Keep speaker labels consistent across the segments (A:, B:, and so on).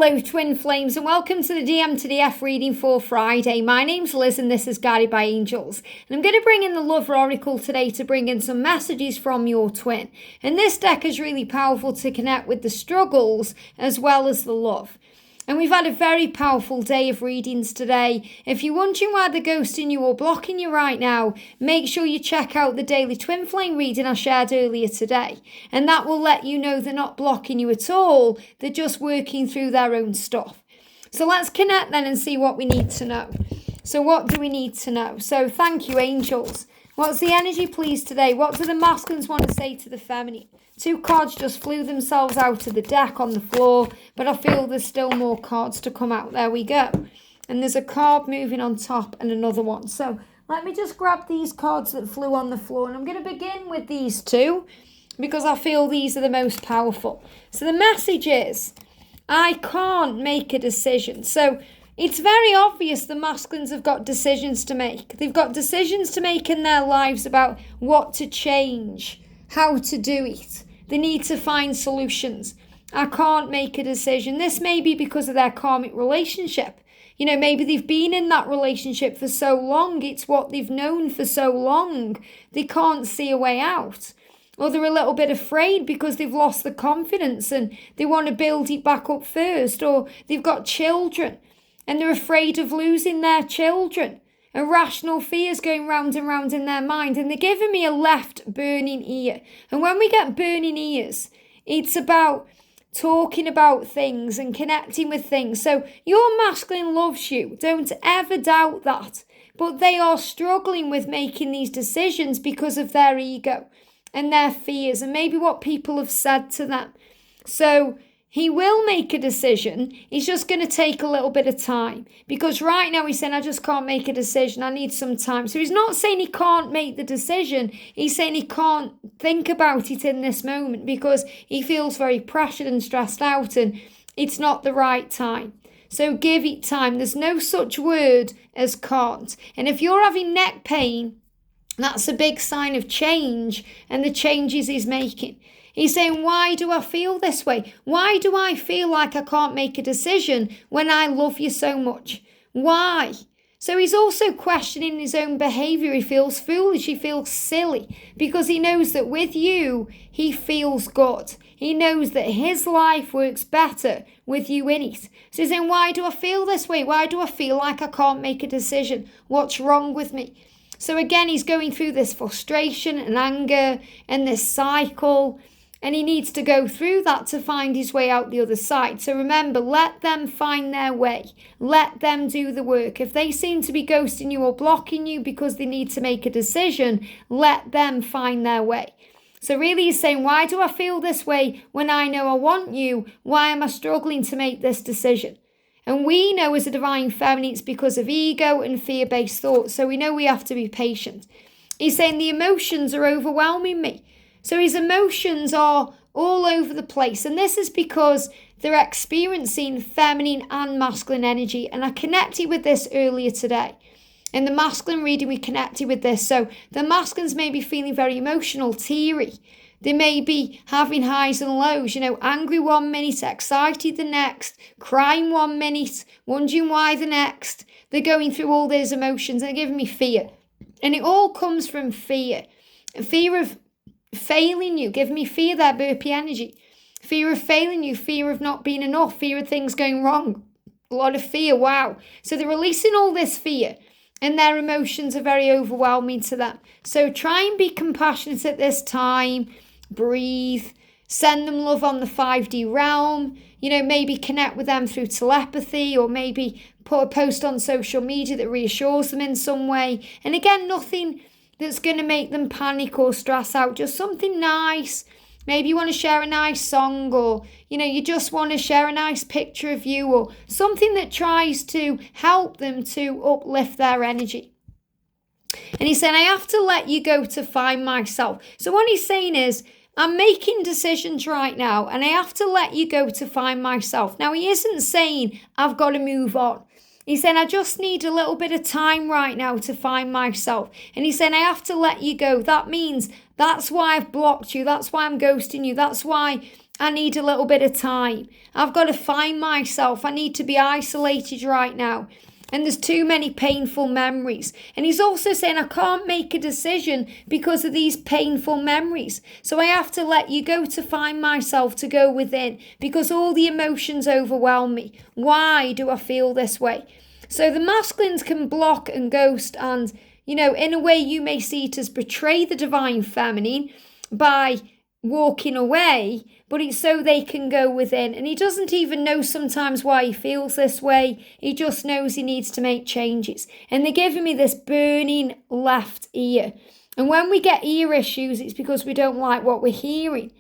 A: Hello twin flames and welcome to the DM to DF reading for Friday. My name's Liz and this is Guided by Angels. And I'm going to bring in the Love Oracle today to bring in some messages from your twin. And this deck is really powerful to connect with the struggles as well as the love. And we've had a very powerful day of readings today. If you're wondering why they're ghosting you or blocking you right now, make sure you check out the daily twin flame reading I shared earlier today. And that will let you know they're not blocking you at all. They're just working through their own stuff. So let's connect then and see what we need to know. So what do we need to know? So thank you, angels. What's the energy, please, today? What do the masculines want to say to the feminine? Two cards just flew themselves out of the deck on the floor, but I feel there's still more cards to come out. There we go. And there's a card moving on top and another one. So let me just grab these cards that flew on the floor, and I'm going to begin with these two because I feel these are the most powerful. So the message is, I can't make a decision. So it's very obvious the masculines have got decisions to make. They've got decisions to make in their lives about what to change, how to do it. They need to find solutions. I can't make a decision. This may be because of their karmic relationship. You know, maybe they've been in that relationship for so long. It's what they've known for so long. They can't see a way out. Or they're a little bit afraid because they've lost the confidence and they want to build it back up first. Or they've got children and they're afraid of losing their children. Irrational fears going round and round in their mind. And they're giving me a left burning ear. And when we get burning ears, it's about talking about things and connecting with things. So your masculine loves you. Don't ever doubt that. But they are struggling with making these decisions because of their ego and their fears and maybe what people have said to them. So he will make a decision. He's just going to take a little bit of time. Because right now he's saying, I just can't make a decision. I need some time. So he's not saying he can't make the decision. He's saying he can't think about it in this moment because he feels very pressured and stressed out and it's not the right time. So give it time. There's no such word as can't. And if you're having neck pain, that's a big sign of change and the changes he's making. He's saying, why do I feel this way? Why do I feel like I can't make a decision when I love you so much? Why? So he's also questioning his own behaviour. He feels foolish. He feels silly because he knows that with you, he feels good. He knows that his life works better with you in it. So he's saying, why do I feel this way? Why do I feel like I can't make a decision? What's wrong with me? So again, he's going through this frustration and anger and this cycle. And he needs to go through that to find his way out the other side. So remember, let them find their way. Let them do the work. If they seem to be ghosting you or blocking you because they need to make a decision, let them find their way. So really he's saying, why do I feel this way when I know I want you? Why am I struggling to make this decision? And we know as a divine feminine, it's because of ego and fear-based thoughts. So we know we have to be patient. He's saying the emotions are overwhelming me. So his emotions are all over the place. And this is because they're experiencing feminine and masculine energy. And I connected with this earlier today. In the masculine reading, we connected with this. So the masculines may be feeling very emotional, teary. They may be having highs and lows, you know, angry 1 minute, excited the next, crying 1 minute, wondering why the next. They're going through all those emotions and they're giving me fear. And it all comes from fear. Fear of failing you. Give me fear there, burpee energy. Fear of failing you, fear of not being enough, fear of things going wrong. A lot of fear, wow. So they're releasing all this fear and their emotions are very overwhelming to them. So try and be compassionate at this time. Breathe. Send them love on the 5D realm. You know, maybe connect with them through telepathy or maybe put a post on social media that reassures them in some way. And again, nothing that's going to make them panic or stress out. Just something nice. Maybe you want to share a nice song or, you know, you just want to share a nice picture of you or something that tries to help them to uplift their energy. And he's saying, I have to let you go to find myself. So what he's saying is, I'm making decisions right now and I have to let you go to find myself. Now, he isn't saying I've got to move on. He's saying, I just need a little bit of time right now to find myself. And he's saying, I have to let you go. That means that's why I've blocked you. That's why I'm ghosting you. That's why I need a little bit of time. I've got to find myself. I need to be isolated right now. And there's too many painful memories. And he's also saying, I can't make a decision because of these painful memories. So I have to let you go to find myself, to go within, because all the emotions overwhelm me. Why do I feel this way? So the masculines can block and ghost, and, in a way you may see it as betray the divine feminine by walking away, but it's so they can go within. And he doesn't even know sometimes why he feels this way. He just knows he needs to make changes. And they're giving me this burning left ear. And when we get ear issues, it's because we don't like what we're hearing.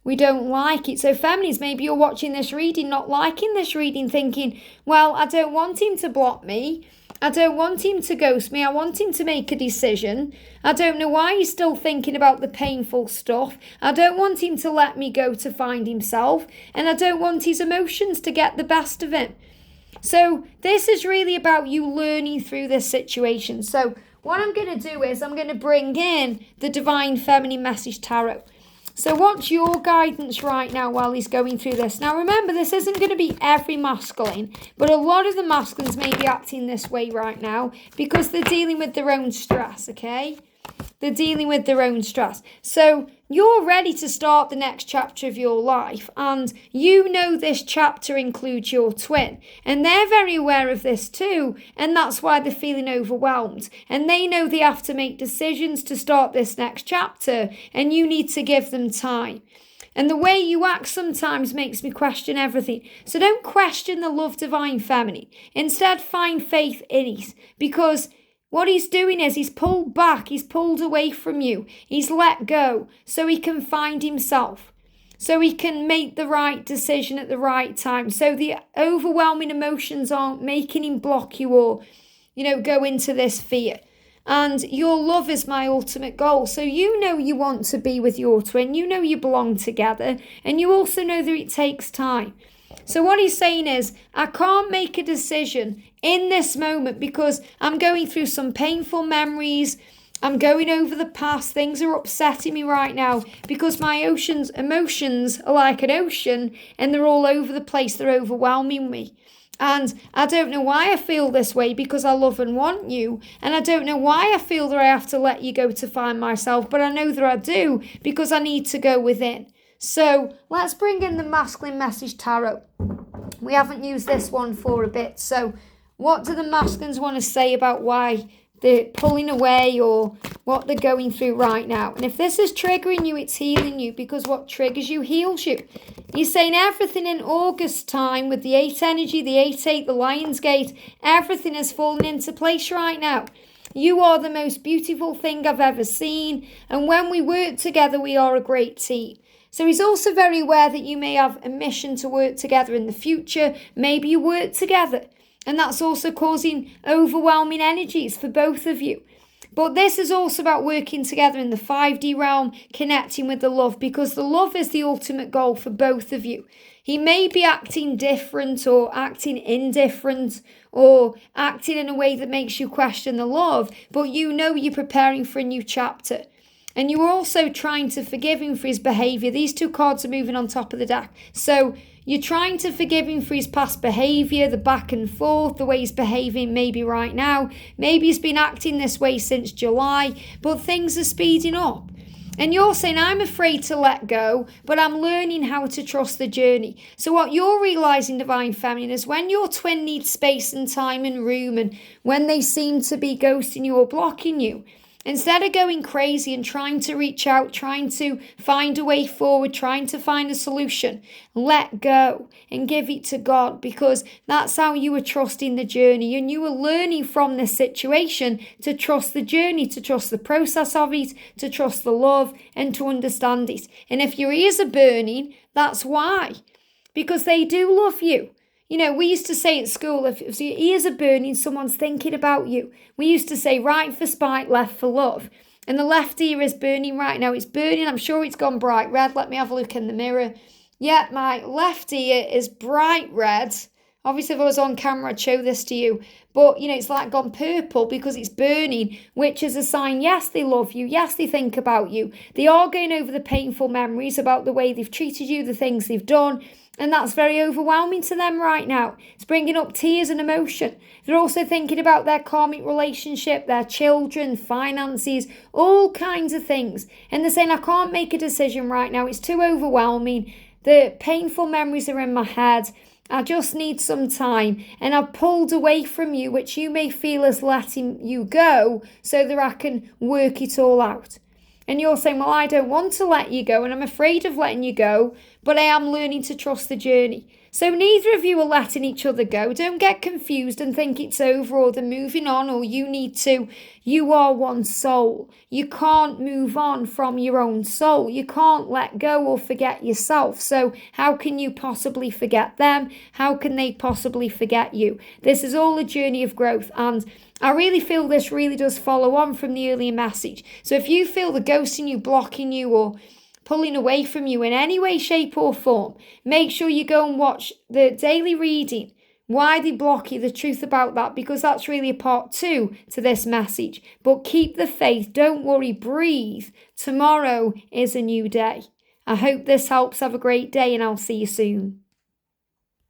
A: We don't like it. So feminines, maybe you're watching this reading, not liking this reading, thinking, well, I don't want him to block me. I don't want him to ghost me. I want him to make a decision. I don't know why he's still thinking about the painful stuff. I don't want him to let me go to find himself. And I don't want his emotions to get the best of him. So this is really about you learning through this situation. So what I'm going to do is I'm going to bring in the Divine Feminine Message Tarot. So what's your guidance right now while he's going through this? Now remember, this isn't going to be every masculine, but a lot of the masculines may be acting this way right now because they're dealing with their own stress, okay? They're dealing with their own stress. So you're ready to start the next chapter of your life, and you know this chapter includes your twin, and they're very aware of this too, and that's why they're feeling overwhelmed, and they know they have to make decisions to start this next chapter, and you need to give them time. And the way you act sometimes makes me question everything. So don't question the love divine feminine. Instead, find faith in it, because what he's doing is he's pulled back, he's pulled away from you, he's let go so he can find himself, so he can make the right decision at the right time, so the overwhelming emotions aren't making him block you or, go into this fear. And your love is my ultimate goal. So you know you want to be with your twin, you know you belong together, and you also know that it takes time. So what he's saying is, I can't make a decision in this moment because I'm going through some painful memories. I'm going over the past. Things are upsetting me right now because my emotions are like an ocean and they're all over the place. They're overwhelming me. And I don't know why I feel this way because I love and want you. And I don't know why I feel that I have to let you go to find myself. But I know that I do because I need to go within. So let's bring in the Masculine Message Tarot. We haven't used this one for a bit. So what do the masculines want to say about why they're pulling away or what they're going through right now? And if this is triggering you, it's healing you, because what triggers you heals you. He's saying everything in August time with the 8 energy, the 8-8, the Lion's Gate, everything has fallen into place right now. You are the most beautiful thing I've ever seen. And when we work together, we are a great team. So he's also very aware that you may have a mission to work together in the future. Maybe you work together. And that's also causing overwhelming energies for both of you. But this is also about working together in the 5D realm, connecting with the love, because the love is the ultimate goal for both of you. He may be acting different or acting indifferent or acting in a way that makes you question the love, but you know you're preparing for a new chapter. And you are also trying to forgive him for his behaviour. These 2 cards are moving on top of the deck. So you're trying to forgive him for his past behaviour, the back and forth, the way he's behaving maybe right now. Maybe he's been acting this way since July, but things are speeding up. And you're saying, I'm afraid to let go, but I'm learning how to trust the journey. So what you're realising, Divine Feminine, is when your twin needs space and time and room, and when they seem to be ghosting you or blocking you, instead of going crazy and trying to reach out, trying to find a way forward, trying to find a solution, let go and give it to God, because that's how you are trusting the journey. And you are learning from this situation to trust the journey, to trust the process of it, to trust the love and to understand it. And if your ears are burning, that's why, because they do love you. We used to say at school, if your ears are burning, someone's thinking about you. We used to say right for spite, left for love. And the left ear is burning right now. It's burning. I'm sure it's gone bright red. Let me have a look in the mirror. Yeah, my left ear is bright red. Obviously, if I was on camera, I'd show this to you. But, it's like gone purple because it's burning, which is a sign, yes, they love you. Yes, they think about you. They are going over the painful memories about the way they've treated you, the things they've done. And that's very overwhelming to them right now. It's bringing up tears and emotion. They're also thinking about their karmic relationship, their children, finances, all kinds of things. And they're saying, I can't make a decision right now. It's too overwhelming. The painful memories are in my head. I just need some time, and I've pulled away from you, which you may feel as letting you go, so that I can work it all out. And you're saying, well, I don't want to let you go, and I'm afraid of letting you go, but I am learning to trust the journey. So neither of you are letting each other go. Don't get confused and think it's over or they're moving on or you need to. You are one soul. You can't move on from your own soul. You can't let go or forget yourself. So how can you possibly forget them? How can they possibly forget you? This is all a journey of growth, and I really feel this really does follow on from the earlier message. So if you feel the ghost in you blocking you or pulling away from you in any way, shape or form, make sure you go and watch the daily reading, why they block you, the truth about that, because that's really a part 2 to this message. But keep the faith, don't worry, breathe. Tomorrow is a new day. I hope this helps. Have a great day and I'll see you soon.